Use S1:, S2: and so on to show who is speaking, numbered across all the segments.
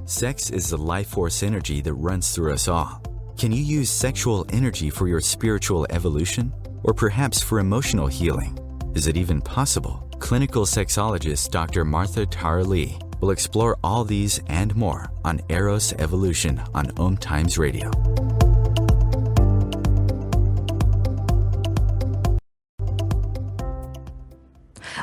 S1: Sex is the life force energy that runs through us all. Can you use sexual energy for your spiritual evolution? Or perhaps for emotional healing? Is it even possible? Clinical sexologist Dr. Martha Tara Lee will explore all these and more on Eros Evolution on Om Times Radio.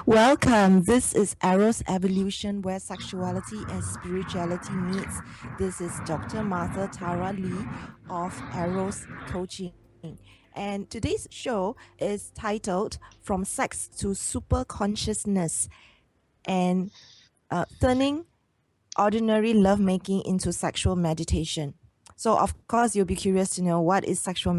S2: Welcome. This is Eros Evolution, where sexuality and spirituality meets. This is Dr. Martha Tara Lee of Eros Coaching. And today's show is titled From Sex to Super Consciousness and Turning Ordinary Lovemaking into Sexual Meditation. So, of course, you'll be curious to know what is sexual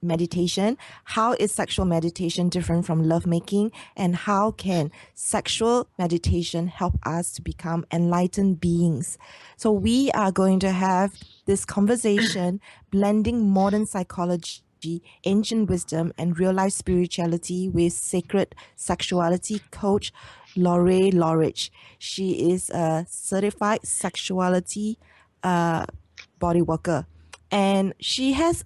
S2: meditation, how is sexual meditation different from lovemaking, and how can sexual meditation help us to become enlightened beings. So we are going to have this conversation blending modern psychology, ancient wisdom, and real-life spirituality with sacred sexuality coach Lorae Lauritch. She is a certified sexuality body worker, and she has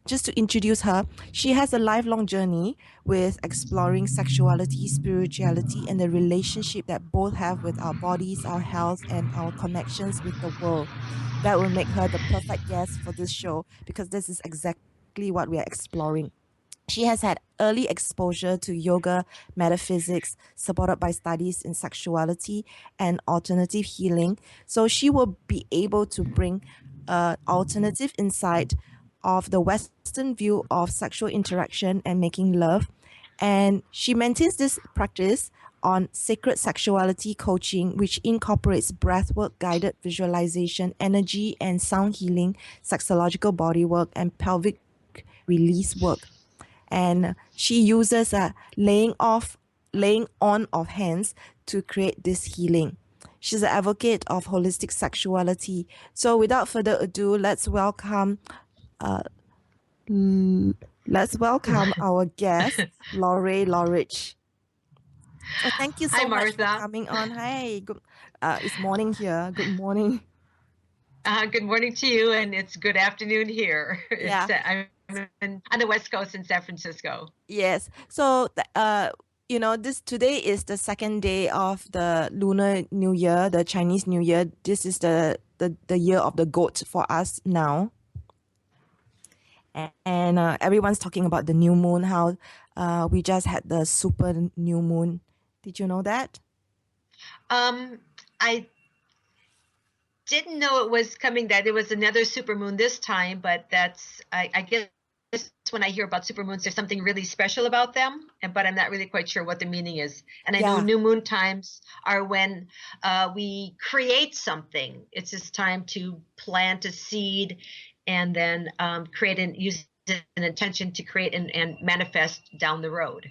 S2: just to introduce her, she has a lifelong journey with exploring sexuality, spirituality, and the relationship that both have with our bodies, our health, and our connections with the world. That will make her the perfect guest for this show because this is exactly what we are exploring. She has had early exposure to yoga, metaphysics, supported by studies in sexuality and alternative healing. So she will be able to bring alternative insight of the Western view of sexual interaction and making love. And she maintains this practice on sacred sexuality coaching, which incorporates breathwork, guided visualization, energy and sound healing, sexological body work, and pelvic release work. And she uses laying on of hands to create this healing. She's an advocate of holistic sexuality. So without further ado, let's welcome our guest, Lorae Lauritch. So thank you so much for coming on. Hi, good. It's morning here. Good morning.
S3: Good morning to you, and it's good afternoon here.
S2: Yeah.
S3: I'm on the West Coast in San Francisco.
S2: Yes. So, today is the second day of the Lunar New Year, the Chinese New Year. This is the year of the goat for us now. And everyone's talking about the new moon, how we just had the super new moon. Did you know that?
S3: I didn't know it was coming, that it was another super moon this time, but I guess when I hear about super moons, there's something really special about them, but I'm not really quite sure what the meaning is. And I know new moon times are when we create something. It's just time to plant a seed and then create and use an intention to create and manifest down the road.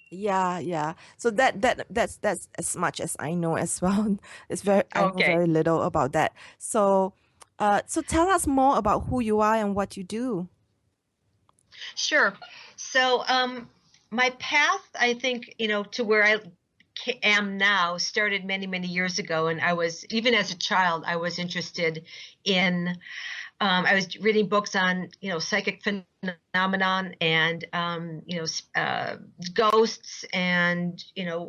S2: Yeah. So that's as much as I know as well. I know very little about that. So tell us more about who you are and what you do.
S3: Sure. So my path, I think, to where I am now started many years ago, and I was, even as a child, I was interested in I was reading books on, psychic phenomenon and, ghosts and,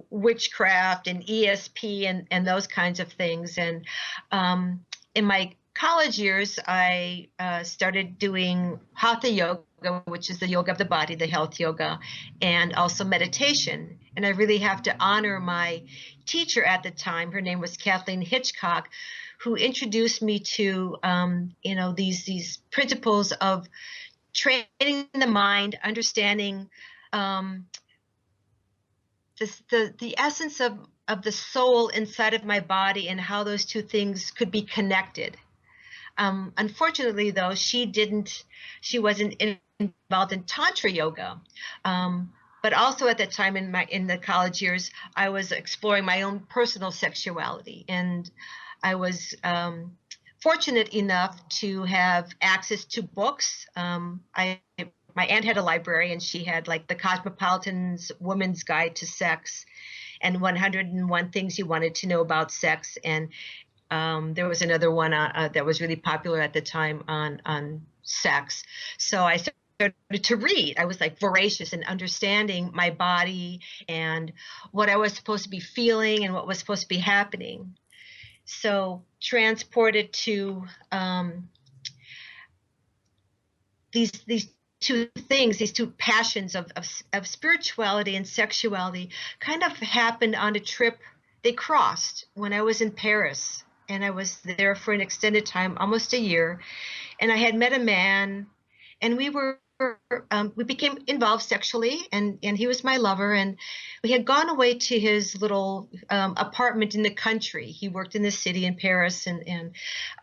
S3: witchcraft and ESP and those kinds of things. And in my college years, I started doing Hatha yoga, which is the yoga of the body, the health yoga, and also meditation. And I really have to honor my teacher at the time. Her name was Kathleen Hitchcock, who introduced me to, these principles of training the mind, understanding the essence of the soul inside of my body and how those two things could be connected. Unfortunately, though, she wasn't involved in Tantra yoga. But also at that time in the college years, I was exploring my own personal sexuality, and I was fortunate enough to have access to books. My aunt had a library, and she had like the Cosmopolitan's Woman's Guide to Sex and 101 Things You Wanted to Know About Sex. And There was another one that was really popular at the time on sex. So I started to read. I was like voracious in understanding my body and what I was supposed to be feeling and what was supposed to be happening. So transported to these two things, these two passions of spirituality and sexuality kind of happened on a trip. They crossed when I was in Paris, and I was there for an extended time, almost a year. And I had met a man, and we became involved sexually, and he was my lover, and we had gone away to his little apartment in the country. He worked in the city in Paris, and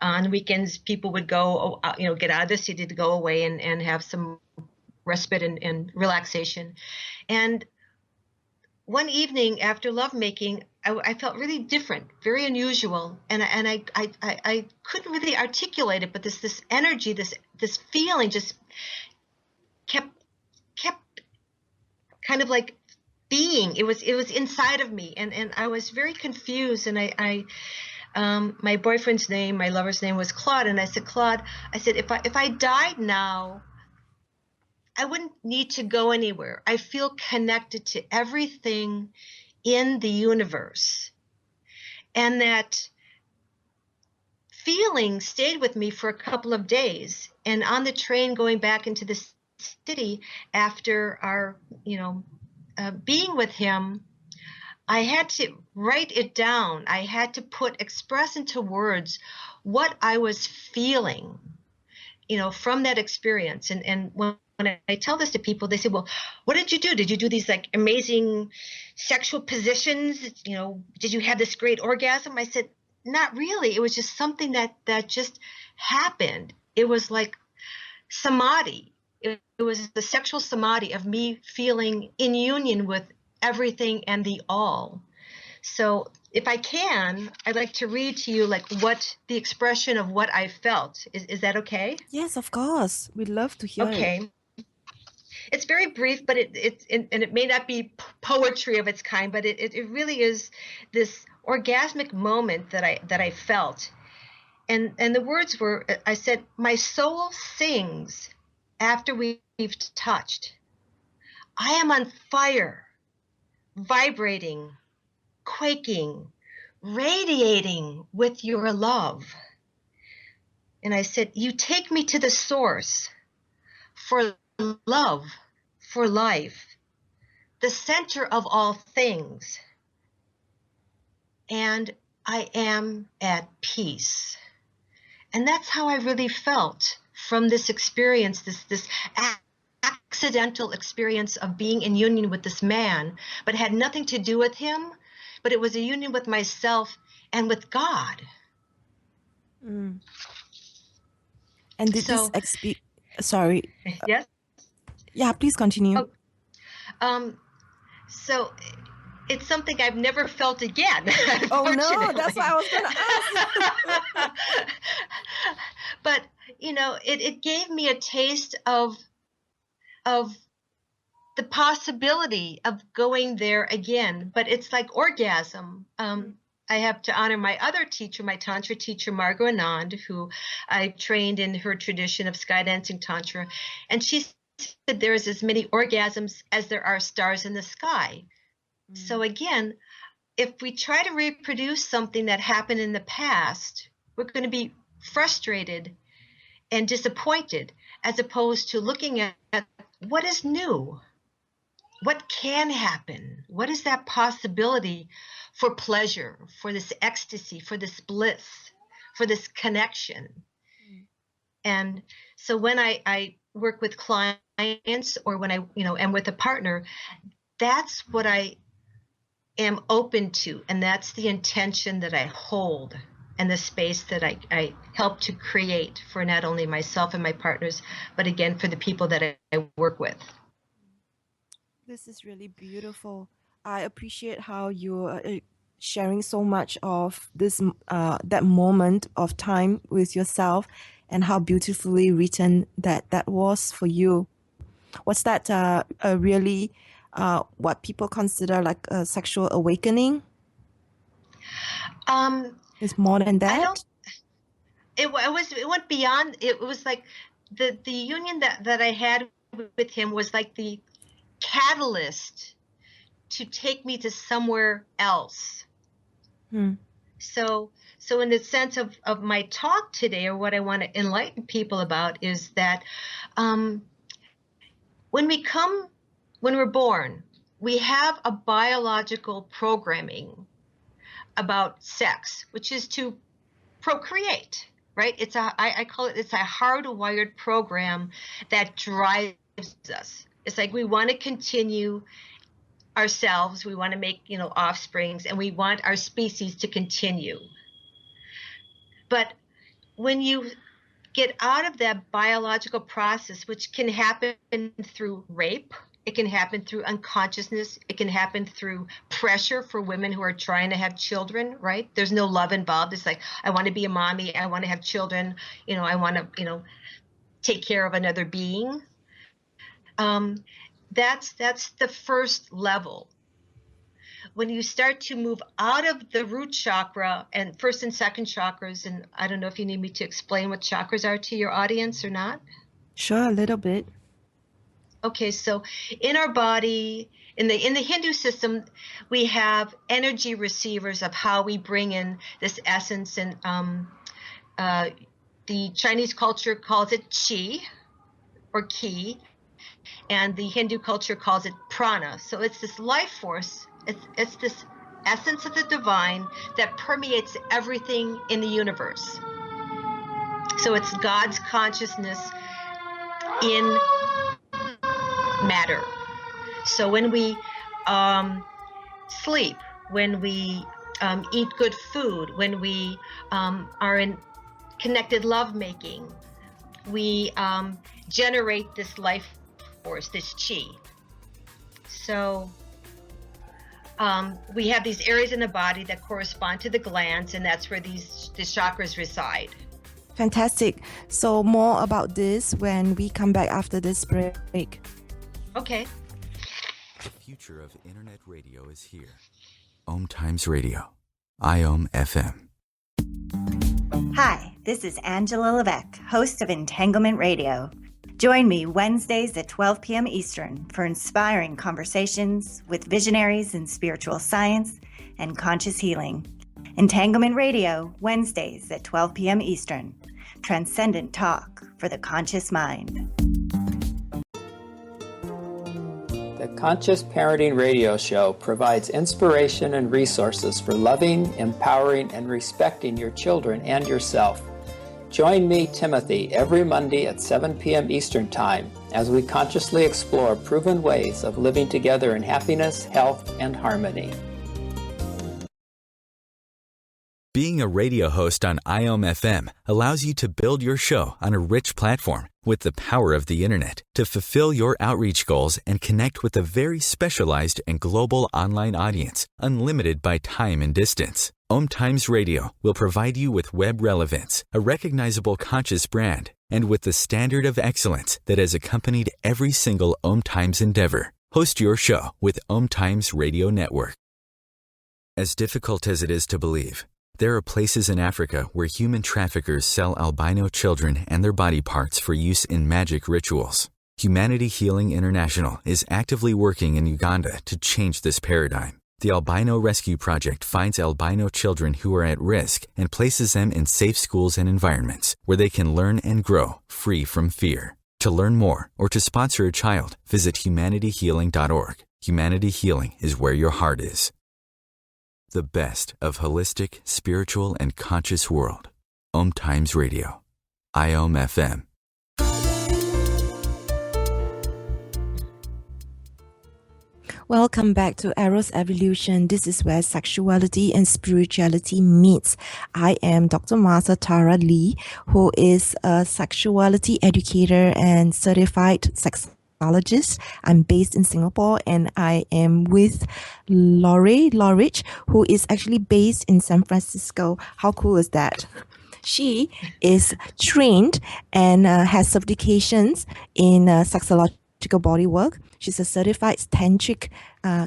S3: on weekends people would go, get out of the city to go away and have some respite and relaxation. And one evening after lovemaking, I felt really different, very unusual, and I couldn't really articulate it, but this energy, this feeling just kept kind of like being. It was inside of me, and I was very confused. And my boyfriend's name, my lover's name was Claude, and I said, Claude, if I died now, I wouldn't need to go anywhere. I feel connected to everything in the universe. And that feeling stayed with me for a couple of days. And on the train going back into the city after our, being with him, I had to write it down. I had to express into words what I was feeling, from that experience. And when I tell this to people, they say, well, what did you do? Did you do these like amazing sexual positions? Did you have this great orgasm? I said, not really. It was just something that just happened. It was like samadhi. It was the sexual samadhi of me feeling in union with everything and the all. So if I can, I'd like to read to you like what the expression of what I felt. Is that okay?
S2: Yes, of course. We'd love to hear it.
S3: Okay. It's very brief, but it may not be poetry of its kind, but it really is this orgasmic moment that I felt. And the words were, I said, my soul sings after we've touched. I am on fire, vibrating, quaking, radiating with your love. And I said, you take me to the source for love, for life, the center of all things. And I am at peace. And that's how I really felt from this experience, this accidental experience of being in union with this man, but it had nothing to do with him, but it was a union with myself and with God.
S2: Mm. And did this sorry.
S3: Yes?
S2: Yeah, please continue.
S3: So it's something I've never felt again.
S2: Oh no, that's what I was going to ask.
S3: But it gave me a taste of the possibility of going there again. But it's like orgasm. I have to honor my other teacher, my Tantra teacher, Margot Anand, who I trained in her tradition of skydancing Tantra. And she said there's as many orgasms as there are stars in the sky. So again, if we try to reproduce something that happened in the past, we're going to be frustrated and disappointed, as opposed to looking at what is new, what can happen, what is that possibility for pleasure, for this ecstasy, for this bliss, for this connection. And so when I work with clients, or when I am with a partner, that's what I am open to, and that's the intention that I hold, and the space that I help to create for not only myself and my partners, but again for the people that I work with.
S2: This is really beautiful. I appreciate how you're sharing so much of this that moment of time with yourself, and how beautifully written that was for you. Was that really what people consider like a sexual awakening? It's more than
S3: I
S2: that.
S3: don't. It went beyond. It was like the union that I had with him was like the catalyst to take me to somewhere else. So in the sense of my talk today, or what I want to enlighten people about, is that when we're born, we have a biological programming about sex, which is to procreate, right? I call it's a hardwired program that drives us. It's like we want to continue ourselves, we want to make, offsprings, and we want our species to continue. But when you get out of that biological process, which can happen through rape, it can happen through unconsciousness, it can happen through pressure for women who are trying to have children, right? There's no love involved. It's like, I want to be a mommy, I want to have children, I want to, take care of another being. That's the first level. When you start to move out of the root chakra and first and second chakras, and I don't know if you need me to explain what chakras are to your audience or not.
S2: Sure, a little bit.
S3: Okay, so in our body, in the Hindu system, we have energy receivers of how we bring in this essence, and the Chinese culture calls it qi or ki, and the Hindu culture calls it prana. So it's this life force. It's this essence of the divine that permeates everything in the universe. So it's God's consciousness in matter. So when we sleep, when we eat good food, when we are in connected lovemaking, we generate this life force, this qi. So we have these areas in the body that correspond to the glands, and that's where the chakras reside.
S2: Fantastic. So more about this when we come back after this break.
S3: Okay.
S1: The future of internet radio is here. Om Times Radio. IOM FM.
S4: Hi, this is Angela Levesque, host of Entanglement Radio. Join me Wednesdays at 12 p.m. Eastern for inspiring conversations with visionaries in spiritual science and conscious healing. Entanglement Radio, Wednesdays at 12 p.m. Eastern. Transcendent talk for the conscious mind.
S5: The Conscious Parenting Radio Show provides inspiration and resources for loving, empowering, and respecting your children and yourself. Join me, Timothy, every Monday at 7 p.m. Eastern Time as we consciously explore proven ways of living together in happiness, health, and harmony.
S1: Being a radio host on IOM FM allows you to build your show on a rich platform with the power of the internet to fulfill your outreach goals and connect with a very specialized and global online audience, unlimited by time and distance. Om Times Radio will provide you with web relevance, a recognizable conscious brand, and with the standard of excellence that has accompanied every single Om Times endeavor. Host your show with Om Times Radio Network. As difficult as it is to believe, there are places in Africa where human traffickers sell albino children and their body parts for use in magic rituals. Humanity Healing International is actively working in Uganda to change this paradigm. The Albino Rescue Project finds albino children who are at risk and places them in safe schools and environments where they can learn and grow free from fear. To learn more or to sponsor a child, visit humanityhealing.org. Humanity Healing is where your heart is. The best of holistic, spiritual, and conscious world. Om Times Radio. IOM FM.
S2: Welcome back to Eros Evolution. This is where sexuality and spirituality meets. I am Dr. Martha Tara Lee, who is a sexuality educator and certified sexologist. I'm based in Singapore, and I am with Lorae Lauritch, who is actually based in San Francisco. How cool is that? She is trained and has certifications in sexological body work. She's a certified tantric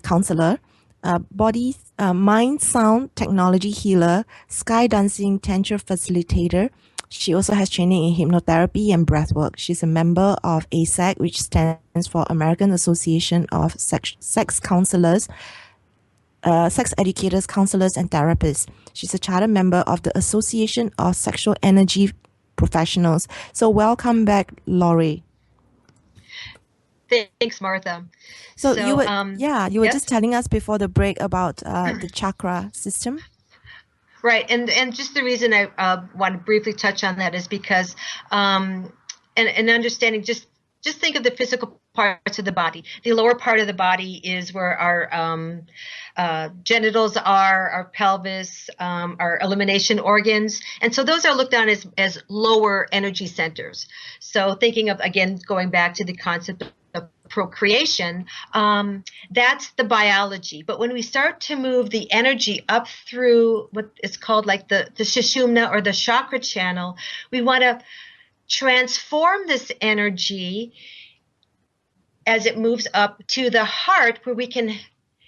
S2: counselor, mind sound technology healer, sky dancing tantra facilitator. She also has training in hypnotherapy and breathwork. She's a member of ASAC, which stands for American Association of Sex Counselors, Sex Educators, Counselors, and Therapists. She's a charter member of the Association of Sexual Energy Professionals. So welcome back, Lorae.
S3: Thanks, Martha.
S2: So you were, you were
S3: yes?
S2: just telling us before the break about the chakra system.
S3: Right, and just the reason I want to briefly touch on that is because, and understanding, just think of the physical parts of the body. The lower part of the body is where our genitals are, our pelvis, our elimination organs, and so those are looked on as lower energy centers. So thinking of, again, going back to the concept of procreation, that's the biology. But when we start to move the energy up through what is called like the sushumna or the chakra channel, we want to transform this energy as it moves up to the heart, where we can,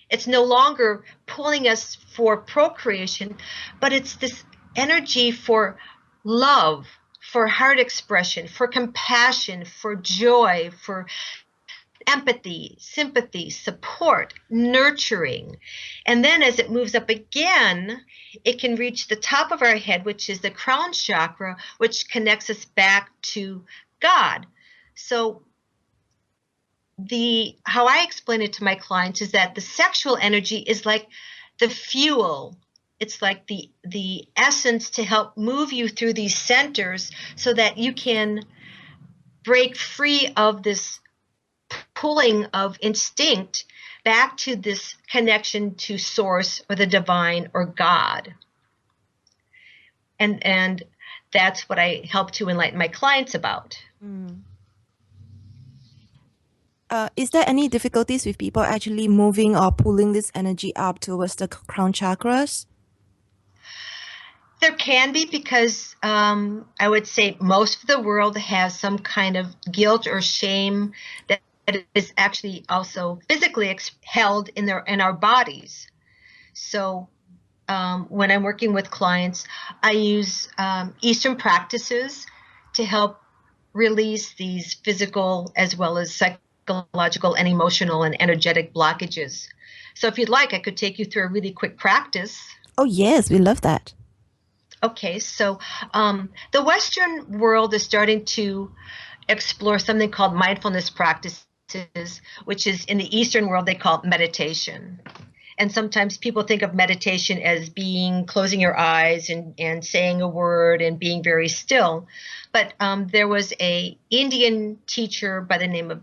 S3: it's no longer pulling us for procreation, but it's this energy for love, for heart expression, for compassion, for joy, for empathy, sympathy, support, nurturing. And then as it moves up again, it can reach the top of our head, which is the crown chakra, which connects us back to God. So how I explain it to my clients is that the sexual energy is like the fuel. It's like the essence to help move you through these centers so that you can break free of this pulling of instinct back to this connection to source or the divine or God. And that's what I help to enlighten my clients about.
S2: Is there any difficulties with people actually moving or pulling this energy up towards the crown chakras?
S3: There can be, because I would say most of the world has some kind of guilt or shame that is actually also physically held in our bodies. So when I'm working with clients, I use Eastern practices to help release these physical as well as psychological and emotional and energetic blockages. So if you'd like, I could take you through a really quick practice.
S2: Oh, yes, we love that.
S3: Okay, so the Western world is starting to explore something called mindfulness practices, which is in the Eastern world, they call it meditation. And sometimes people think of meditation as being closing your eyes and saying a word and being very still. But there was an Indian teacher by the name of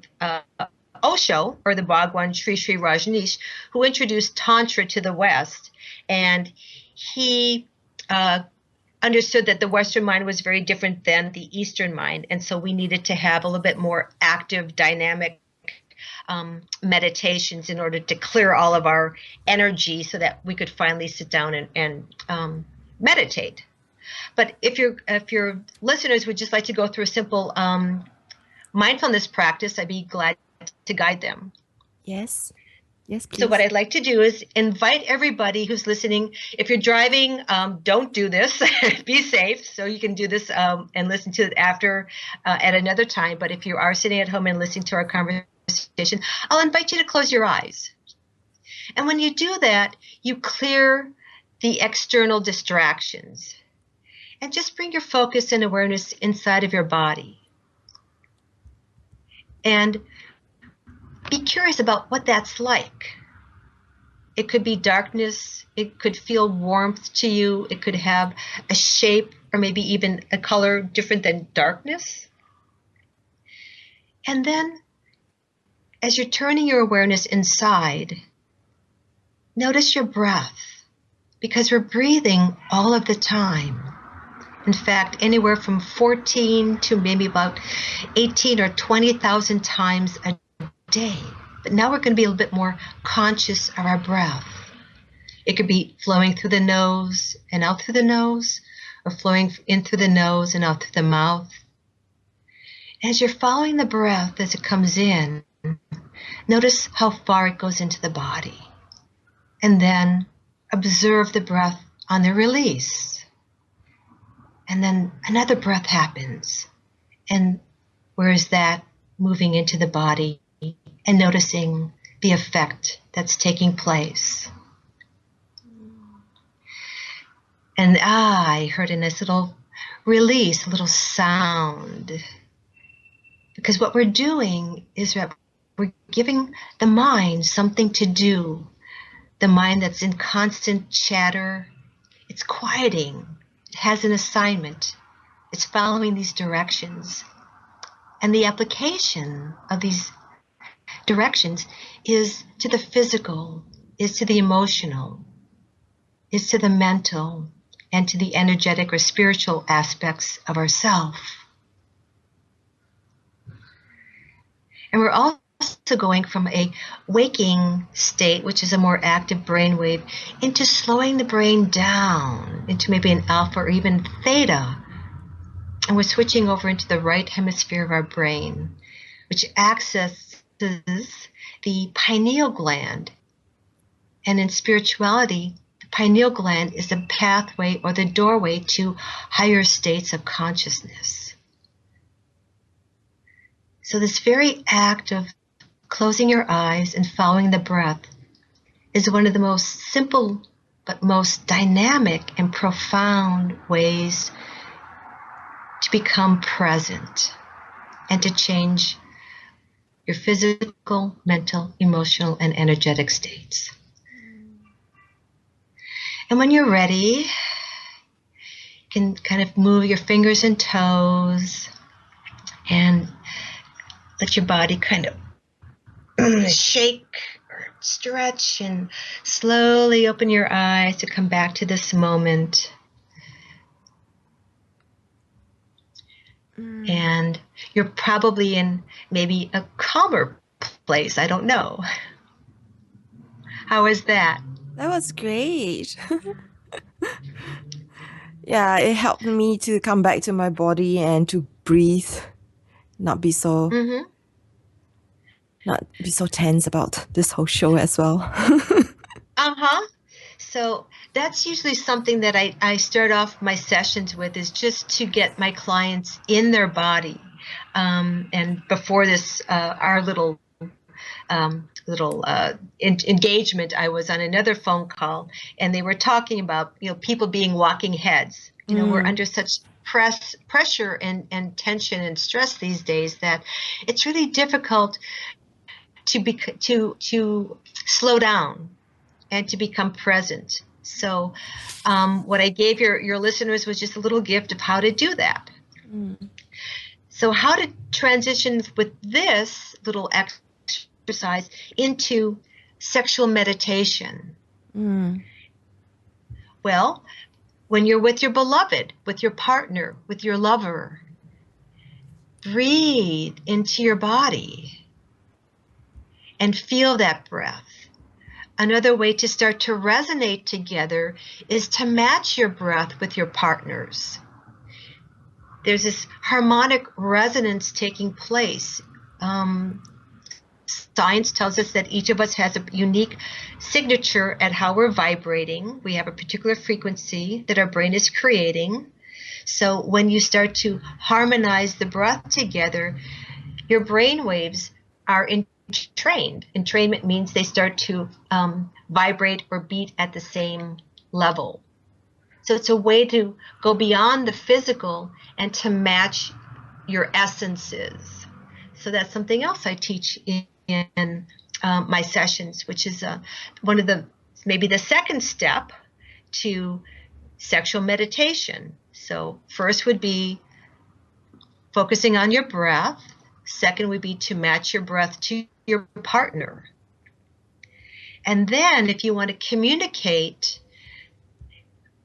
S3: Osho, or the Bhagwan Sri Rajneesh, who introduced Tantra to the West. And he understood that the Western mind was very different than the Eastern mind. And so we needed to have a little bit more active, dynamic meditations in order to clear all of our energy so that we could finally sit down and meditate. But if your listeners would just like to go through a simple mindfulness practice, I'd be glad to guide them.
S2: Yes. Yes, please.
S3: So what I'd like to do is invite everybody who's listening. If you're driving, don't do this. Be safe. So you can do this and listen to it after at another time. But if you are sitting at home and listening to our conversation, I'll invite you to close your eyes. And when you do that, you clear the external distractions and just bring your focus and awareness inside of your body. And be curious about what that's like. It could be darkness. It could feel warmth to you. It could have a shape or maybe even a color different than darkness. And then as you're turning your awareness inside, notice your breath, because we're breathing all of the time. In fact, anywhere from 14 to maybe about 18 or 20,000 times a day. But now we're going to be a little bit more conscious of our breath. It could be flowing through the nose and out through the nose, or flowing in through the nose and out through the mouth. As you're following the breath as it comes in, notice how far it goes into the body. And then observe the breath on the release. And then another breath happens. And where is that moving into the body and noticing the effect that's taking place? And I heard a nice little release, a little sound. Because what we're doing is that we're giving the mind something to do. The mind that's in constant chatter, it's quieting. It has an assignment. It's following these directions. And the application of these directions is to the physical, is to the emotional, is to the mental, and to the energetic or spiritual aspects of ourself. And we're also going from a waking state, which is a more active brainwave, into slowing the brain down into maybe an alpha or even theta. And we're switching over into the right hemisphere of our brain, which accesses the pineal gland. And in spirituality, the pineal gland is the pathway or the doorway to higher states of consciousness. So this very act of closing your eyes and following the breath is one of the most simple but most dynamic and profound ways to become present and to change your physical, mental, emotional, and energetic states. And when you're ready, you can kind of move your fingers and toes and let your body kind of shake or stretch and slowly open your eyes to come back to this moment. And you're probably in maybe a calmer place. I don't know. How is that?
S2: That was great. Yeah, it helped me to come back to my body and to breathe, not be so not be so tense about this whole show as well.
S3: So that's usually something that I start off my sessions with, is just to get my clients in their body. And before this, our little engagement, I was on another phone call, and they were talking about, people being walking heads. We're under such pressure and tension and stress these days that it's really difficult to slow down and to become present. So what I gave your listeners was just a little gift of how to do that. So how to transition with this little exercise into sexual meditation. Well, when you're with your beloved, with your partner, with your lover, breathe into your body and feel that breath. Another way to start to resonate together is to match your breath with your partner's. There's this harmonic resonance taking place. Science tells us that each of us has a unique signature at how we're vibrating. We have a particular frequency that our brain is creating. So when you start to harmonize the breath together, your brain waves are entrained. Entrainment means they start to vibrate or beat at the same level. So it's a way to go beyond the physical and to match your essences. So that's something else I teach in my sessions, which is one of maybe the second step to sexual meditation. So first would be focusing on your breath. Second would be to match your breath to your partner. And then if you want to communicate,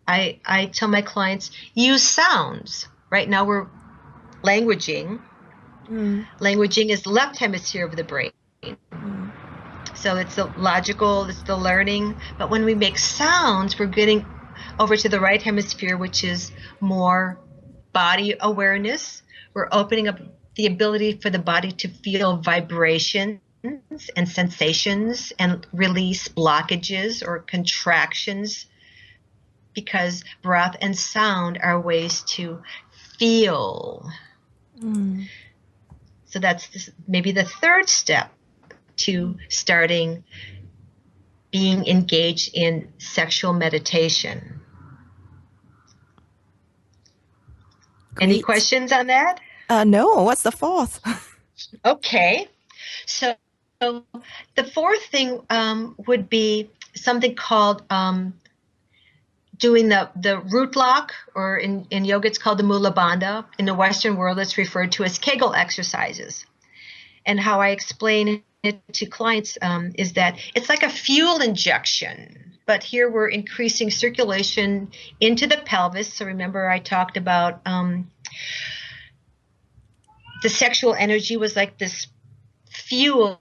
S3: I tell my clients, use sounds. Right now we're languaging. Languaging is the left hemisphere of the brain. So it's the logical, it's the learning. But when we make sounds, we're getting over to the right hemisphere, which is more body awareness. We're opening up the ability for the body to feel vibration and sensations and release blockages or contractions, because breath and sound are ways to feel. So that's maybe the third step to starting being engaged in sexual meditation. Any
S2: Great.
S3: questions on that?
S2: No, what's the fourth?
S3: Okay. So the fourth thing would be something called doing the root lock, or in yoga it's called the Mula Bandha. In the Western world, it's referred to as Kegel exercises. And how I explain it to clients is that it's like a fuel injection, but here we're increasing circulation into the pelvis. So remember I talked about the sexual energy was like this fuel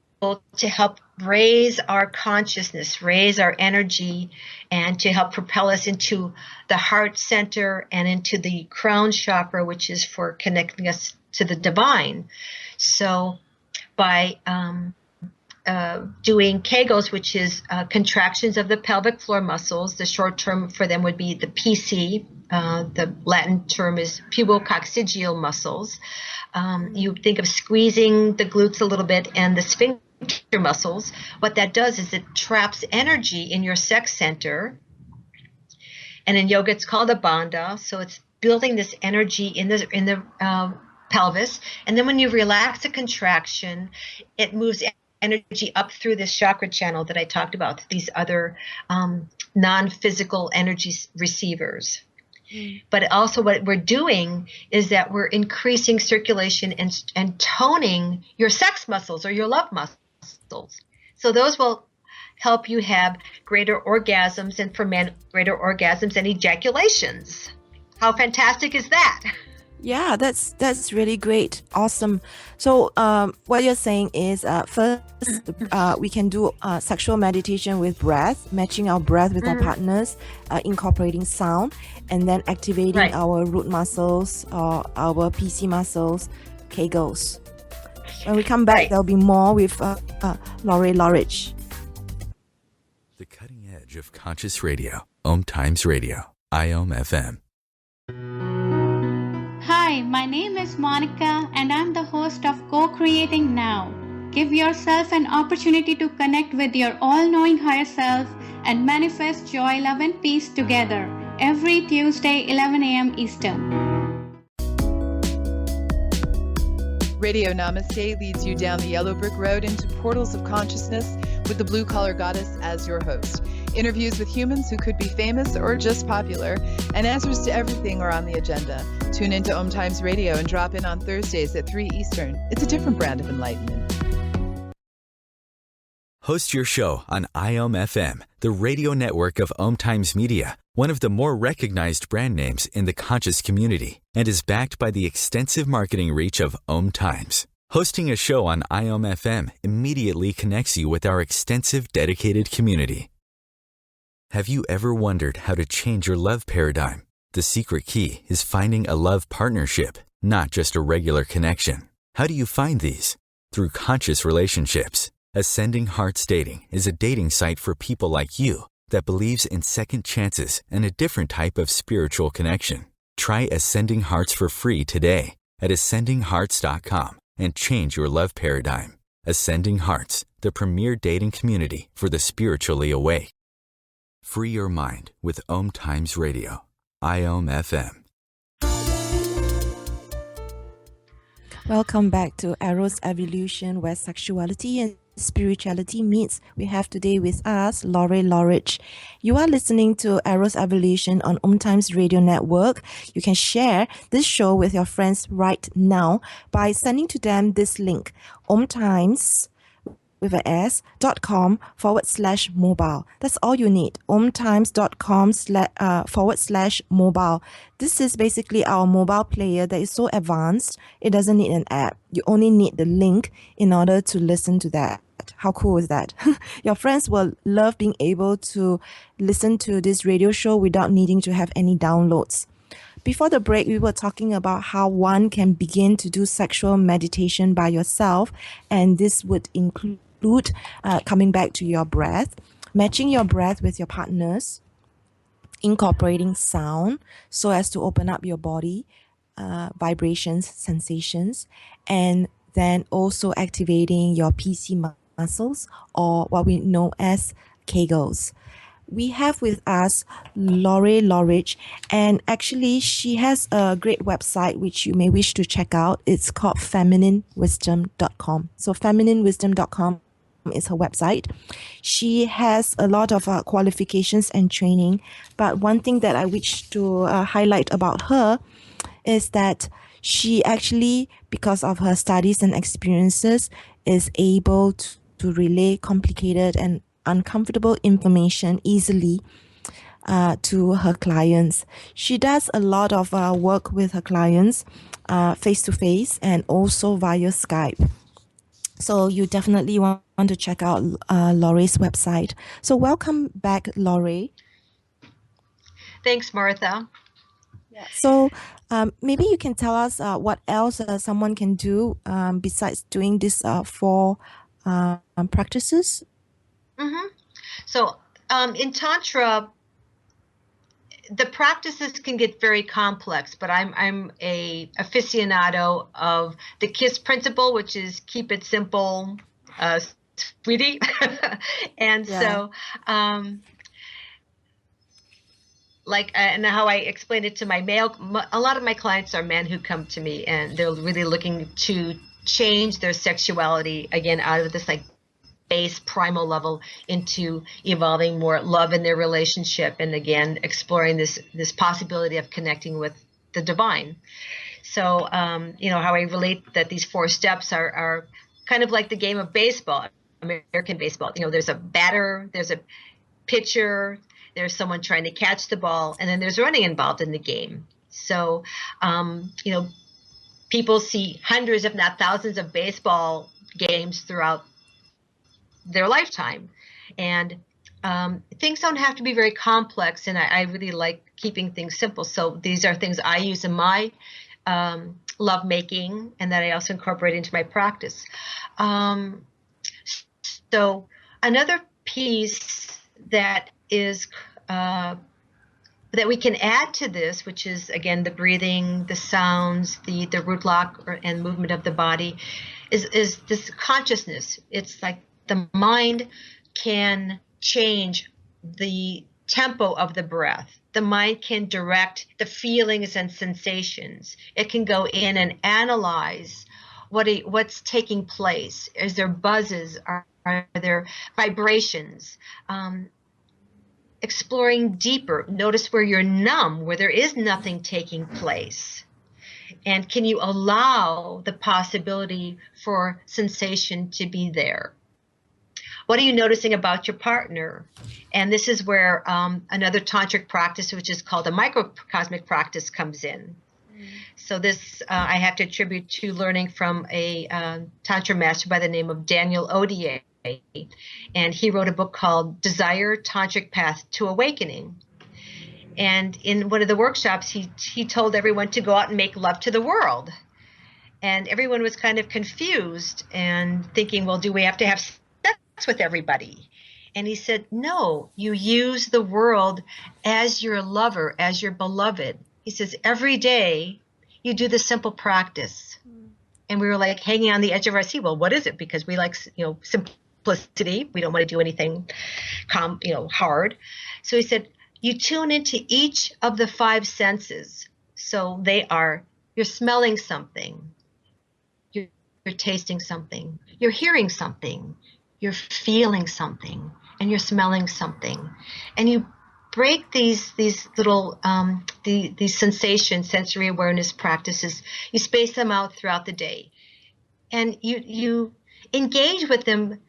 S3: to help raise our consciousness, raise our energy, and to help propel us into the heart center and into the crown chakra, which is for connecting us to the divine. So by doing Kegels, which is contractions of the pelvic floor muscles, the short term for them would be the PC. The Latin term is pubococcygeal muscles. You think of squeezing the glutes a little bit and the sphincter muscles. What that does is it traps energy in your sex center. And in yoga, it's called a bandha. So it's building this energy in the pelvis. And then when you relax a contraction, it moves energy up through this chakra channel that I talked about, these other non-physical energy receivers. But also what we're doing is that we're increasing circulation and toning your sex muscles or your love muscles. So those will help you have greater orgasms, and for men, greater orgasms and ejaculations. How fantastic is that?
S2: Yeah, that's really great. Awesome. So what you're saying is first we can do sexual meditation with breath, matching our breath with our partners, incorporating sound, and then activating our root muscles or our PC muscles, Kegels. When we come back, there'll be more with Lorae Lauritch.
S1: The cutting edge of conscious radio, Om Times Radio, IOM FM.
S6: Hi, my name is Monica and I'm the host of Co-Creating Now. Give yourself an opportunity to connect with your all-knowing higher self and manifest joy, love and peace together every Tuesday, 11 a.m. Eastern.
S7: Radio Namaste leads you down the yellow brick road into portals of consciousness with the blue collar goddess as your host. Interviews with humans who could be famous or just popular, and answers to everything are on the agenda. Tune into Om Times Radio and drop in on Thursdays at 3 Eastern. It's a different brand of enlightenment.
S1: Host your show on IOM FM, the radio network of Om Times Media, one of the more recognized brand names in the conscious community, and is backed by the extensive marketing reach of Om Times. Hosting a show on IOM FM immediately connects you with our extensive dedicated community. Have you ever wondered how to change your love paradigm? The secret key is finding a love partnership, not just a regular connection. How do you find these? Through conscious relationships. Ascending Hearts Dating is a dating site for people like you that believes in second chances and a different type of spiritual connection. Try Ascending Hearts for free today at ascendinghearts.com and change your love paradigm. Ascending Hearts, the premier dating community for the spiritually awake. Free your mind with Om Times Radio, IOM FM.
S2: Welcome back to Eros Evolution, where sexuality and spirituality meets. We have today with us Lorae Lauritch. You are listening to Eros Evolution on Om Times Radio Network. You can share this show with your friends right now by sending to them this link, omtimes with a s.com/mobile. That's all you need. omtimes.com/mobile. This is basically our mobile player that is so advanced, it doesn't need an app. You only need the link in order to listen to that. How cool is that? Your friends will love being able to listen to this radio show without needing to have any downloads. Before the break, we were talking about how one can begin to do sexual meditation by yourself, and this would include include coming back to your breath, matching your breath with your partner's, incorporating sound so as to open up your body, vibrations, sensations, and then also activating your PC muscles, or what we know as Kegels. We have with us Lorae Lauritch, and actually she has a great website which you may wish to check out. It's called femininewisdom.com. So femininewisdom.com is her website. She has a lot of qualifications and training, but one thing that I wish to highlight about her is that she actually, because of her studies and experiences, is able to relay complicated and uncomfortable information easily to her clients. She does a lot of work with her clients face to face and also via Skype. So you definitely want to check out Lorae's website. So welcome back, Lorae.
S3: Thanks, Martha.
S2: Yeah. So maybe you can tell us what else someone can do besides doing these 4 practices.
S3: Mm-hmm. So in Tantra, the practices can get very complex, but I'm a aficionado of the KISS principle, which is keep it simple, sweetie. And so and how I explain it to my a lot of my clients are men who come to me and they're really looking to change their sexuality again out of this like base primal level into evolving more love in their relationship, and again exploring this possibility of connecting with the divine. So how I relate that these 4 steps are kind of like the game of baseball, American baseball. There's a batter, there's a pitcher, there's someone trying to catch the ball, and then there's running involved in the game. So people see hundreds if not thousands of baseball games throughout their lifetime, and things don't have to be very complex, and I really like keeping things simple. So these are things I use in my love making and that I also incorporate into my practice. So another piece that is that we can add to this, which is again the breathing, the sounds, the root lock and movement of the body, is this consciousness. It's like the mind can change the tempo of the breath. The mind can direct the feelings and sensations. It can go in and analyze what's taking place. Is there buzzes? Are there vibrations? Exploring deeper. Notice where you're numb, where there is nothing taking place. And can you allow the possibility for sensation to be there? What are you noticing about your partner? And this is where another tantric practice, which is called a microcosmic practice, comes in. So this I have to attribute to learning from a tantra master by the name of Daniel Odier. And he wrote a book called Desire, Tantric Path to Awakening. And in one of the workshops, he told everyone to go out and make love to the world. And everyone was kind of confused and thinking, well, do we have to have sex with everybody? And he said, no, you use the world as your lover, as your beloved. He says, every day you do this simple practice. And we were like hanging on the edge of our seat. Well, what is it? Because we like, simplicity. We don't want to do anything, hard. So he said, you tune into each of the 5 senses. So they are, you're smelling something, you're tasting something, you're hearing something, you're feeling something, and you're smelling something. And you break these little these sensations, sensory awareness practices, you space them out throughout the day. And you engage with them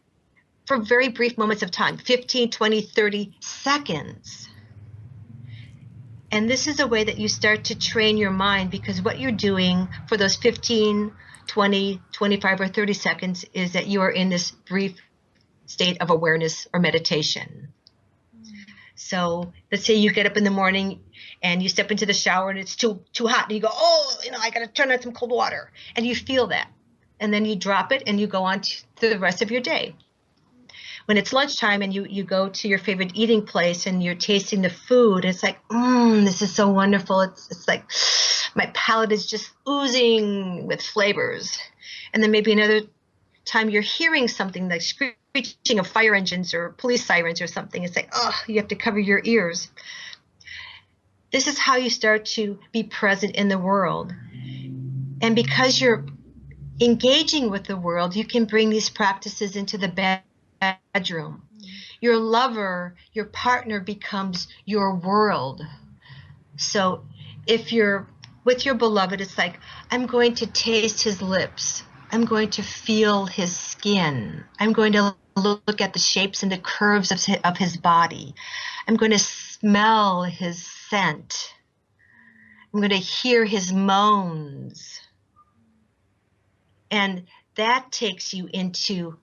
S3: for very brief moments of time, 15, 20, 30 seconds. And this is a way that you start to train your mind, because what you're doing for those 15, 20, 25, or 30 seconds is that you are in this brief state of awareness or meditation. So let's say you get up in the morning and you step into the shower and it's too hot, and you go, I got to turn on some cold water. And you feel that. And then you drop it and you go on to the rest of your day. when it's lunchtime and you go to your favorite eating place and you're tasting the food, it's like, this is so wonderful. It's like my palate is just oozing with flavors. And then maybe another time you're hearing something like screeching of fire engines or police sirens or something. It's like, oh, you have to cover your ears. This is how you start to be present in the world. And because you're engaging with the world, you can bring these practices into the bedroom. Your lover, your partner becomes your world. So if you're with your beloved, it's like, I'm going to taste his lips. I'm going to feel his skin. I'm going to look at the shapes and the curves of his body. I'm going to smell his scent. I'm going to hear his moans. And that takes you into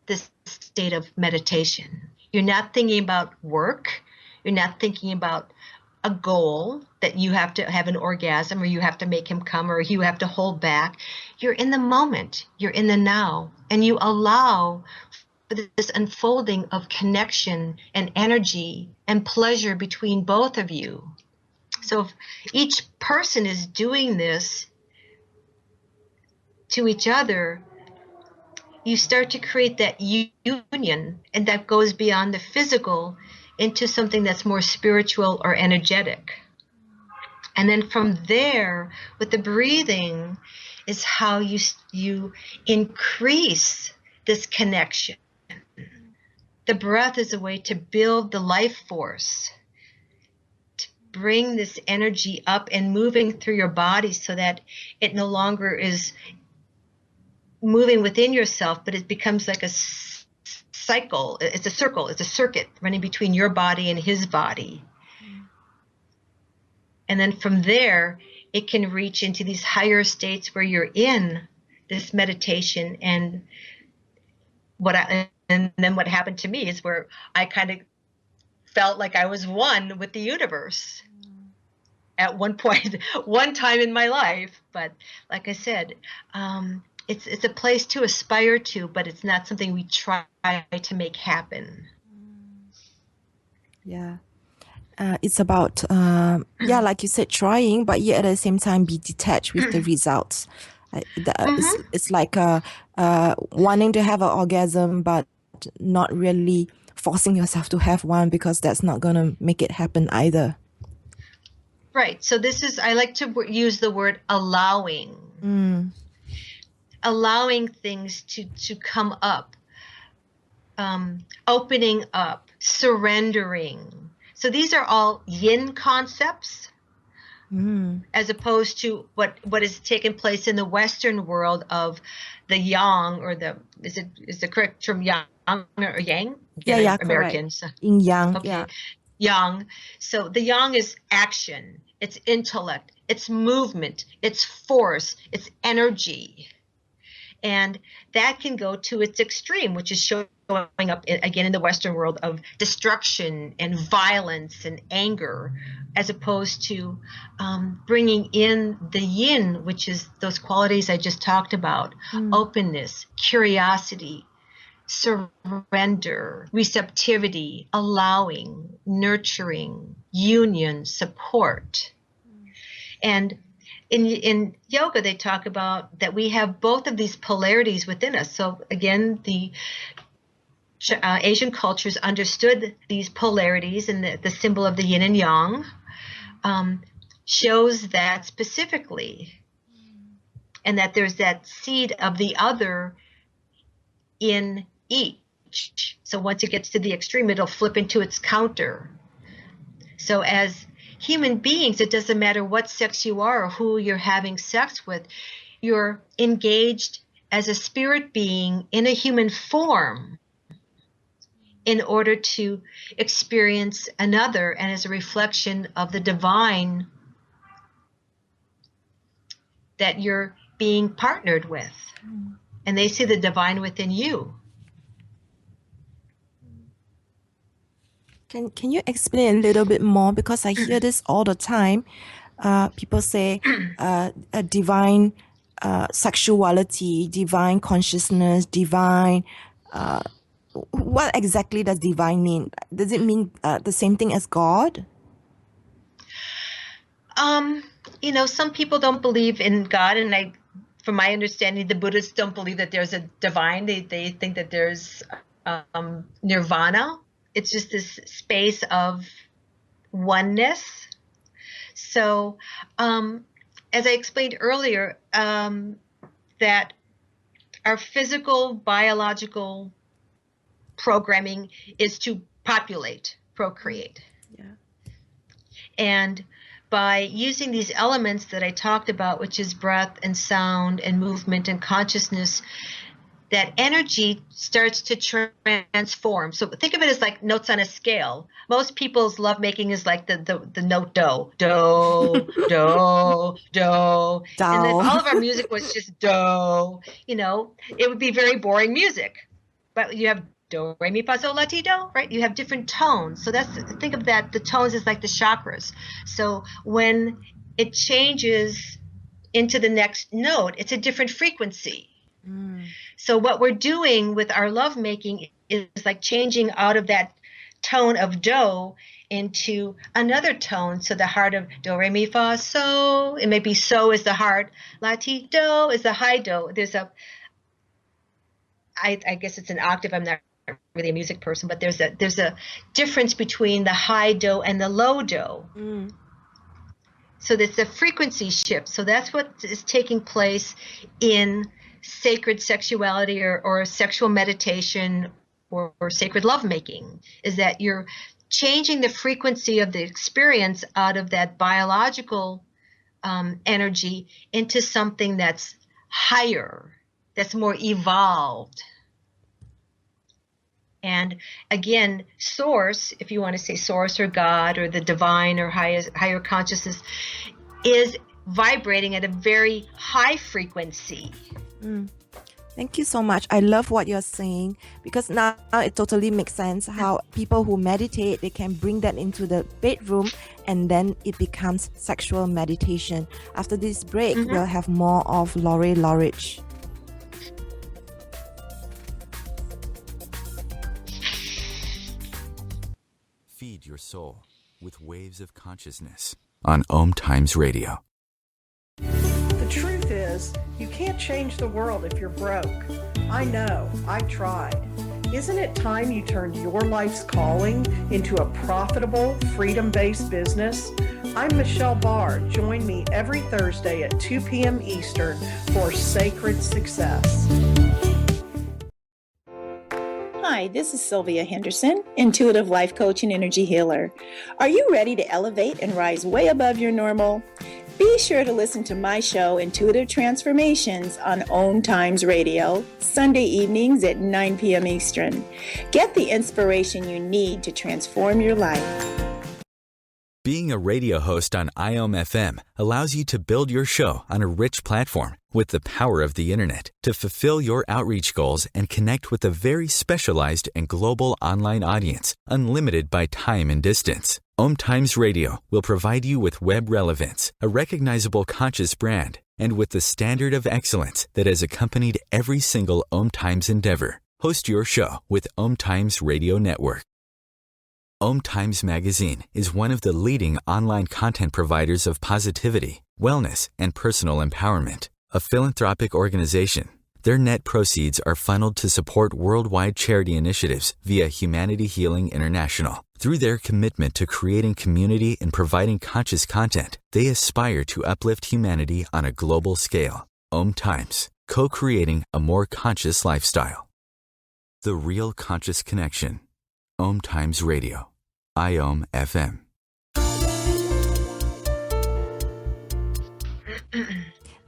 S3: this state of meditation. You're not thinking about work. You're not thinking about a goal that you have to have an orgasm or you have to make him come or you have to hold back. You're in the moment. You're in the now. And you allow for this unfolding of connection and energy and pleasure between both of you. So if each person is doing this to each other, you start to create that union, and that goes beyond the physical into something that's more spiritual or energetic. And then from there, with the breathing, is how you increase this connection. The breath is a way to build the life force, to bring this energy up and moving through your body so that it no longer is moving within yourself, but it becomes like a cycle. It's a circle. It's a circuit running between your body and his body. And then from there, it can reach into these higher states where you're in this meditation. And then what happened to me is where I kind of felt like I was one with the universe at one point, one time in my life. But like I said, it's a place to aspire to, but it's not something we try to make happen.
S2: Yeah. It's about, like you said, trying, but yet at the same time be detached with the results. It's like wanting to have an orgasm, but not really forcing yourself to have one, because that's not going to make it happen either.
S3: Right. So I like to use the word allowing. Allowing things to come up, opening up, surrendering. So these are all yin concepts, as opposed to what has taken place in the Western world of the yang, or is the correct term yang or yang?
S2: Yeah,
S3: Americans.
S2: Correct. In yang.
S3: Okay.
S2: Yeah.
S3: Yang. So the yang is action, it's intellect, it's movement, it's force, it's energy. And that can go to its extreme, which is showing up again in the Western world of destruction and violence and anger, as opposed to bringing in the yin, which is those qualities I just talked about: openness, curiosity, surrender, receptivity, allowing, nurturing, union, support. And in yoga, they talk about that we have both of these polarities within us. So again, the Asian cultures understood these polarities, and the symbol of the yin and yang shows that specifically, and that there's that seed of the other in each. So once it gets to the extreme, it'll flip into its counter. So as human beings, it doesn't matter what sex you are or who you're having sex with, you're engaged as a spirit being in a human form in order to experience another, and as a reflection of the divine that you're being partnered with. And they see the divine within you.
S2: Can you explain a little bit more? Because I hear this all the time. People say a divine sexuality, divine consciousness, divine what exactly does divine mean? Does it mean the same thing as God?
S3: Some people don't believe in God, and from my understanding, the Buddhists don't believe that there's a divine. They think that there's nirvana. It's just this space of oneness. So, as I explained earlier, that our physical, biological programming is to populate, procreate.
S2: Yeah.
S3: And by using these elements that I talked about, which is breath and sound and movement and consciousness, that energy starts to transform. So think of it as like notes on a scale. Most people's lovemaking is like the note do, do, do, do. And if all of our music was just do, it would be very boring music. But you have do, re, mi, fa, sol, la, ti, do, right? You have different tones. So think of that, the tones is like the chakras. So when it changes into the next note, it's a different frequency. So what we're doing with our lovemaking is like changing out of that tone of do into another tone. So the heart of do, re, mi, fa, so. It may be so is the heart. La, ti, do is the high do. I guess it's an octave. I'm not really a music person, but there's a difference between the high do and the low do. So there's a frequency shift. So that's what is taking place in sacred sexuality or sexual meditation or sacred lovemaking, is that you're changing the frequency of the experience out of that biological energy into something that's higher, that's more evolved. And again, source, if you want to say source or God or the divine or higher consciousness, is vibrating at a very high frequency.
S2: Thank you so much. I love what you're saying, because now it totally makes sense how people who meditate, they can bring that into the bedroom and then it becomes sexual meditation. After this break, we'll have more of Lorae Lauritch.
S1: Feed your soul with waves of consciousness on Om Times Radio.
S8: The truth is, you can't change the world if you're broke. I know, I tried. Isn't it time you turned your life's calling into a profitable, freedom-based business? I'm Michelle Barr. Join me every Thursday at 2 p.m. Eastern for Sacred Success.
S9: Hi, this is Sylvia Henderson, intuitive life coach and energy healer. Are you ready to elevate and rise way above your normal? Be sure to listen to my show, Intuitive Transformations, on Om Times Radio, Sunday evenings at 9 p.m. Eastern. Get the inspiration you need to transform your life.
S1: Being a radio host on IOM FM allows you to build your show on a rich platform with the power of the internet to fulfill your outreach goals and connect with a very specialized and global online audience, unlimited by time and distance. Om Times Radio will provide you with web relevance, a recognizable conscious brand, and with the standard of excellence that has accompanied every single Om Times endeavor. Host your show with Om Times Radio Network. Om Times Magazine is one of the leading online content providers of positivity, wellness, and personal empowerment. A philanthropic organization, their net proceeds are funneled to support worldwide charity initiatives via Humanity Healing International. Through their commitment to creating community and providing conscious content, they aspire to uplift humanity on a global scale. Om Times, co-creating a more conscious lifestyle. The Real Conscious Connection. Om Times Radio. IOM FM.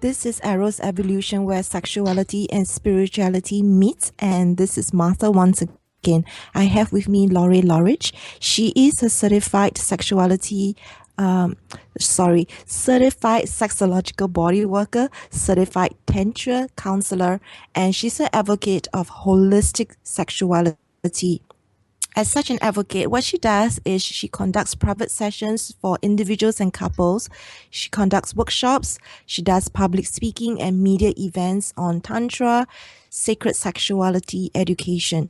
S2: This is Eros Evolution, where sexuality and spirituality meet, and this is Martha once again. I have with me Lorae Lauritch. She is a certified certified sexological body worker, certified tantra counselor, and she's an advocate of holistic sexuality. As such an advocate, what she does is she conducts private sessions for individuals and couples. She conducts workshops. She does public speaking and media events on tantra, sacred sexuality education.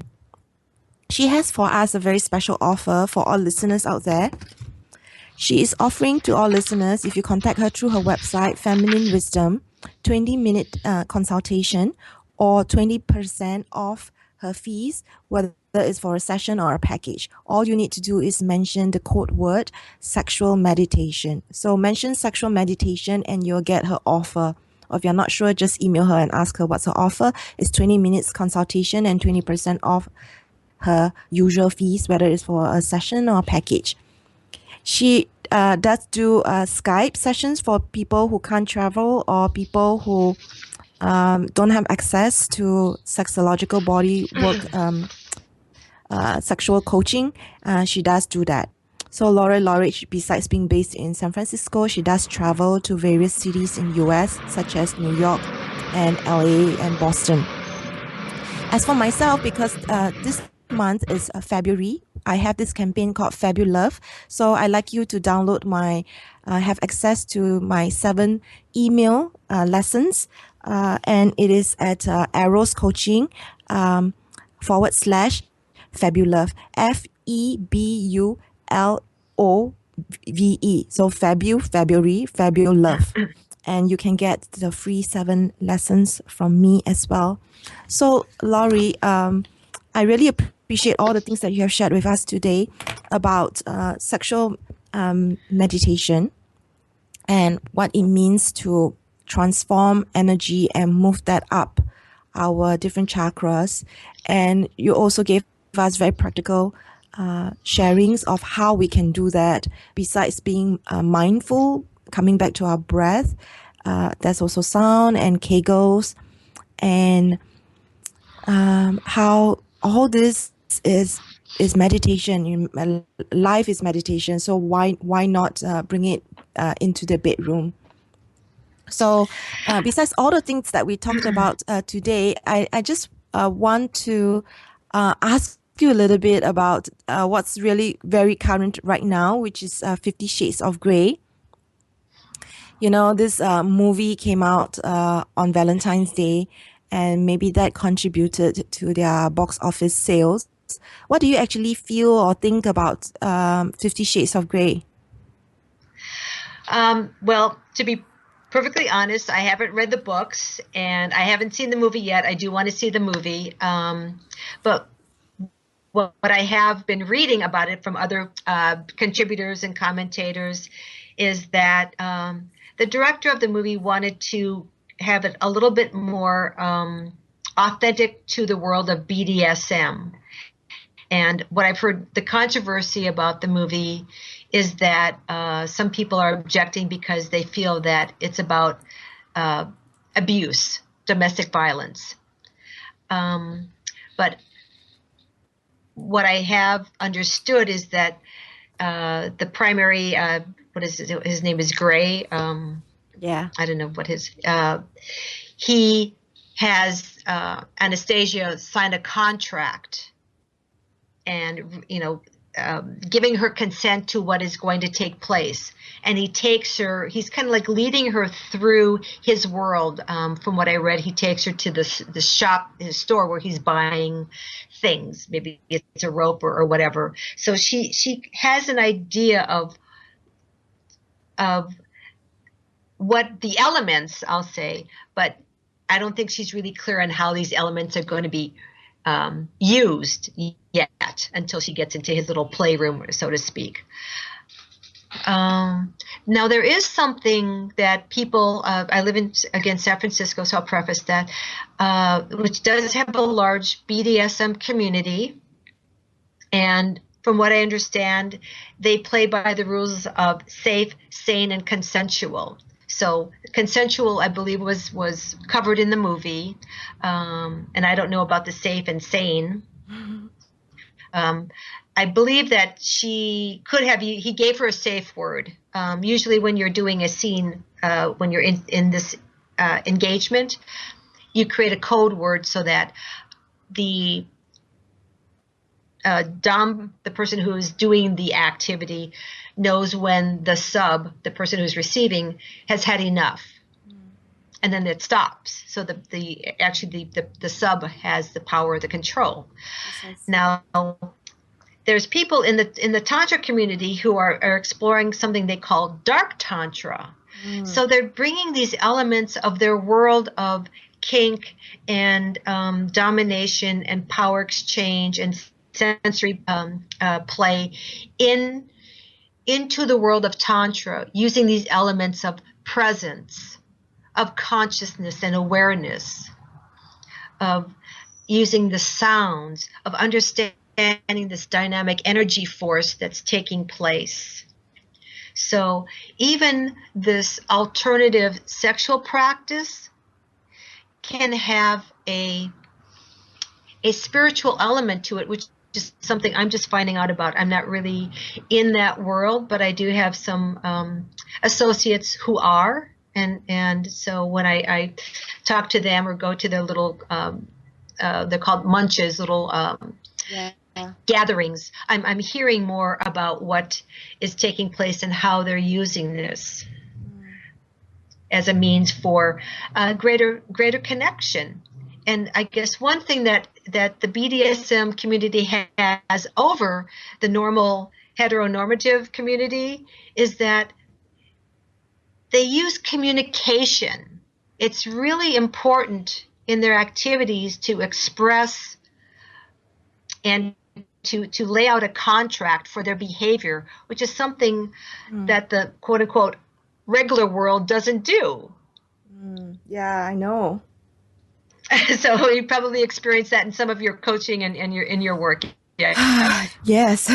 S2: She has for us a very special offer for all listeners out there. She is offering to all listeners, if you contact her through her website, Feminine Wisdom, 20-minute consultation or 20% off her fees, whether it's for a session or a package. All you need to do is mention the code word sexual meditation. So mention sexual meditation and you'll get her offer. Or if you're not sure, just email her and ask her what's her offer. It's 20 minutes consultation and 20% off her usual fees, whether it's for a session or a package. She does do Skype sessions for people who can't travel or people who don't have access to sexological body work, sexual coaching. She does do that. So Lorae Lauritch, besides being based in San Francisco, she does travel to various cities in US, such as New York and LA and Boston. As for myself, because this month is February, I have this campaign called Fabulove. So I'd like you to download have access to my 7 email lessons. And it is at Eros Coaching /Fabulove, FEBULOVE. So February, Fabulove. And you can get the free 7 lessons from me as well. So Lorae, I really appreciate all the things that you have shared with us today about sexual meditation and what it means to transform energy and move that up our different chakras. And you also gave us very practical sharings of how we can do that. Besides being mindful, coming back to our breath, there's also sound and kegels, and how all this is meditation. Life is meditation, so why not bring it into the bedroom? So besides all the things that we talked about today, I just want to ask you a little bit about what's really very current right now, which is 50 Shades of Grey. You know, this movie came out on Valentine's Day, and maybe that contributed to their box office sales. What do you actually feel or think about 50 Shades of Grey?
S3: Well, to be perfectly honest, I haven't read the books and I haven't seen the movie yet. I do want to see the movie. But what I have been reading about it from other contributors and commentators is that the director of the movie wanted to have it a little bit more authentic to the world of BDSM. And what I've heard, the controversy about the movie is that some people are objecting because they feel that it's about abuse, domestic violence. But what I have understood is that the primary, what is it? His name is Gray.
S2: Yeah.
S3: I don't know what he has, Anastasia signed a contract and, giving her consent to what is going to take place. And he takes her, he's kind of like leading her through his world. From what I read, he takes her to the shop, his store where he's buying things. Maybe it's a rope or whatever. So she has an idea of what the elements, I'll say, but I don't think she's really clear on how these elements are going to be used yet until she gets into his little playroom, so to speak. Now, there is something that people, I live in, again, San Francisco, so I'll preface that, which does have a large BDSM community. And from what I understand, they play by the rules of safe, sane, and consensual. So consensual, I believe, was covered in the movie. And I don't know about the safe and sane. I believe that she could have, he gave her a safe word. Usually when you're doing a scene, when you're in this engagement, you create a code word so that the dom, the person who is doing the activity, knows when the sub, the person who's receiving, has had enough. and then it stops. So the sub has the power, the control. Now, there's people in the Tantra community who are exploring something they call dark Tantra. So they're bringing these elements of their world of kink and domination and power exchange and sensory play into the world of Tantra, using these elements of presence, of consciousness and awareness, of using the sounds, of understanding this dynamic energy force that's taking place. So even this alternative sexual practice can have a spiritual element to it, which is something I'm just finding out about. I'm not really in that world, but I do have some associates who are. And so when I talk to them or go to their little, they're called munches, little gatherings, I'm hearing more about what is taking place and how they're using this as a means for greater connection. And I guess one thing that the BDSM community has over the normal heteronormative community is that they use communication. It's really important in their activities to express and to lay out a contract for their behavior, which is something that the quote unquote regular world doesn't do.
S2: Yeah, I know.
S3: So you probably experienced that in some of your coaching and in your work. Yeah.
S2: Yes.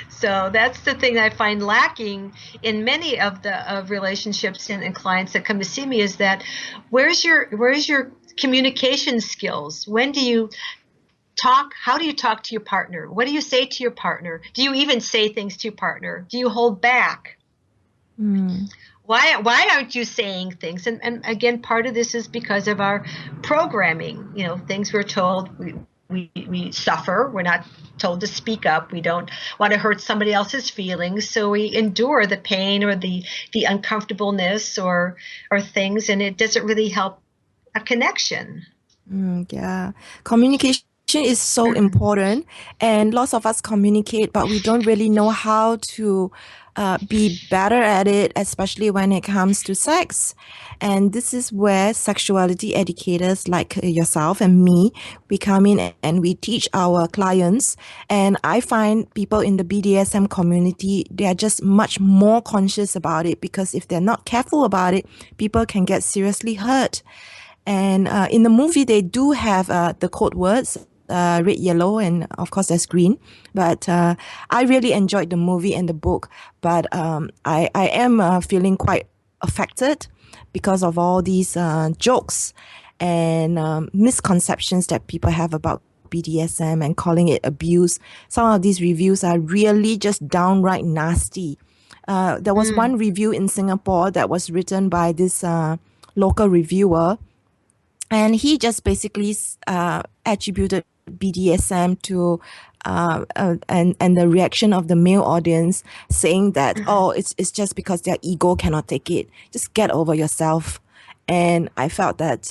S3: So that's the thing that I find lacking in many of the relationships and clients that come to see me, is that where's your communication skills? When do you talk? How do you talk to your partner? What do you say to your partner? Do you even say things to your partner? Do you hold back? Why aren't you saying things? And again, part of this is because of our programming. You know, things we're told, we suffer. We're not told to speak up. We don't want to hurt somebody else's feelings, so we endure the pain or the uncomfortableness or things, and it doesn't really help a connection.
S2: Yeah, communication is so important, and lots of us communicate, but we don't really know how to be better at it, especially when it comes to sex. And this is where sexuality educators like yourself and me, we come in and we teach our clients. And I find people in the BDSM community, they are just much more conscious about it, because if they're not careful about it, people can get seriously hurt. And in the movie, they do have the code words, red, yellow, and of course there's green. But I really enjoyed the movie and the book. But I am feeling quite affected because of all these jokes and misconceptions that people have about BDSM and calling it abuse. Some of these reviews are really just downright nasty. There was one review in Singapore that was written by this local reviewer, and he just basically attributed BDSM to and the reaction of the male audience, saying that it's just because their ego cannot take it. Just get over yourself. And I felt that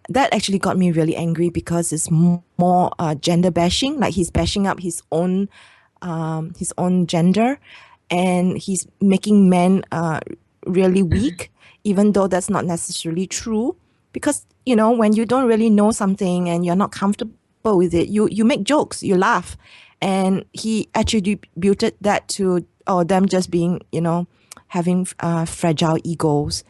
S2: that actually got me really angry, because it's more gender bashing. Like, he's bashing up his own gender, and he's making men really weak, even though that's not necessarily true. Because, you know, when you don't really know something and you're not comfortable with it, you make jokes, you laugh. And he attributed that to them just being, you know, having fragile egos.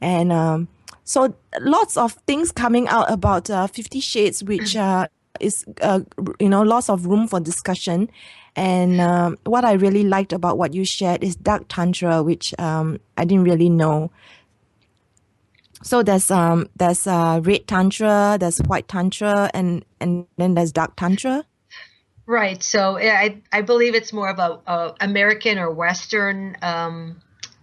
S2: And so lots of things coming out about 50 Shades, which is, you know, lots of room for discussion. And what I really liked about what you shared is dark tantra, which I didn't really know. So there's red tantra, there's white tantra, and then there's dark tantra.
S3: Right. So I believe it's more of a American or Western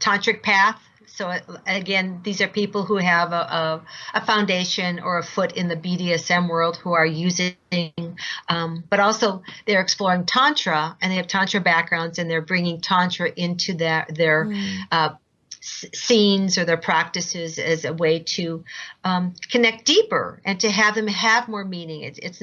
S3: tantric path. So again, these are people who have a foundation or a foot in the BDSM world, who are using, but also they're exploring tantra, and they have tantra backgrounds, and they're bringing tantra into their scenes or their practices as a way to connect deeper and to have them have more meaning. It's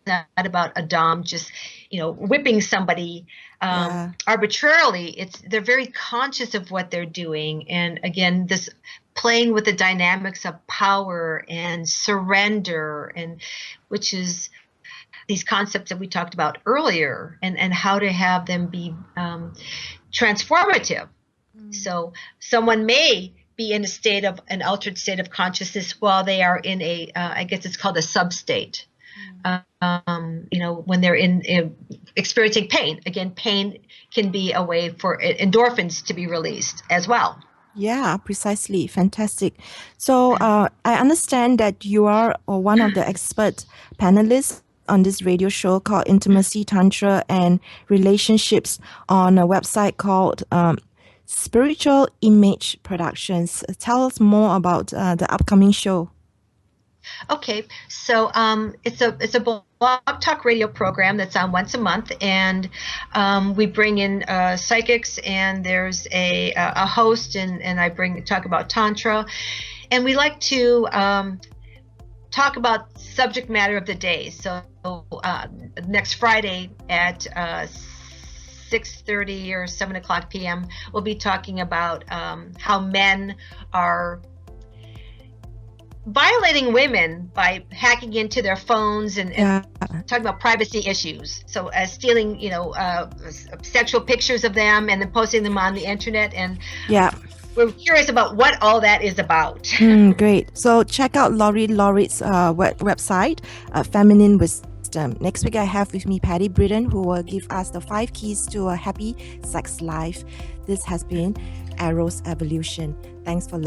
S3: not about a dom just, whipping somebody arbitrarily. They're very conscious of what they're doing. And again, this playing with the dynamics of power and surrender, and which is these concepts that we talked about earlier, and how to have them be transformative. So someone may be in an altered state of consciousness while they are in I guess it's called a substate. When they're experiencing pain. Again, pain can be a way for endorphins to be released as well.
S2: Yeah, precisely. Fantastic. So I understand that you are one of the expert panelists on this radio show called Intimacy, Tantra, and Relationships on a website called Spiritual Image Productions. Tell us more about the upcoming show.
S3: Okay, so it's a blog talk radio program that's on once a month, and we bring in psychics, and there's a host, and I talk about Tantra, and we like to talk about subject matter of the day. So next Friday at 6:30 or 7 o'clock p.m., we'll be talking about how men are violating women by hacking into their phones and talking about privacy issues. So stealing, sexual pictures of them and then posting them on the internet. And we're curious about what all that is about.
S2: Great. So check out Lorae Lauritz's website, Feminine Wisdom. Next week, I have with me Patty Britton, who will give us the 5 keys to a happy sex life. This has been Eros Evolution. Thanks for listening.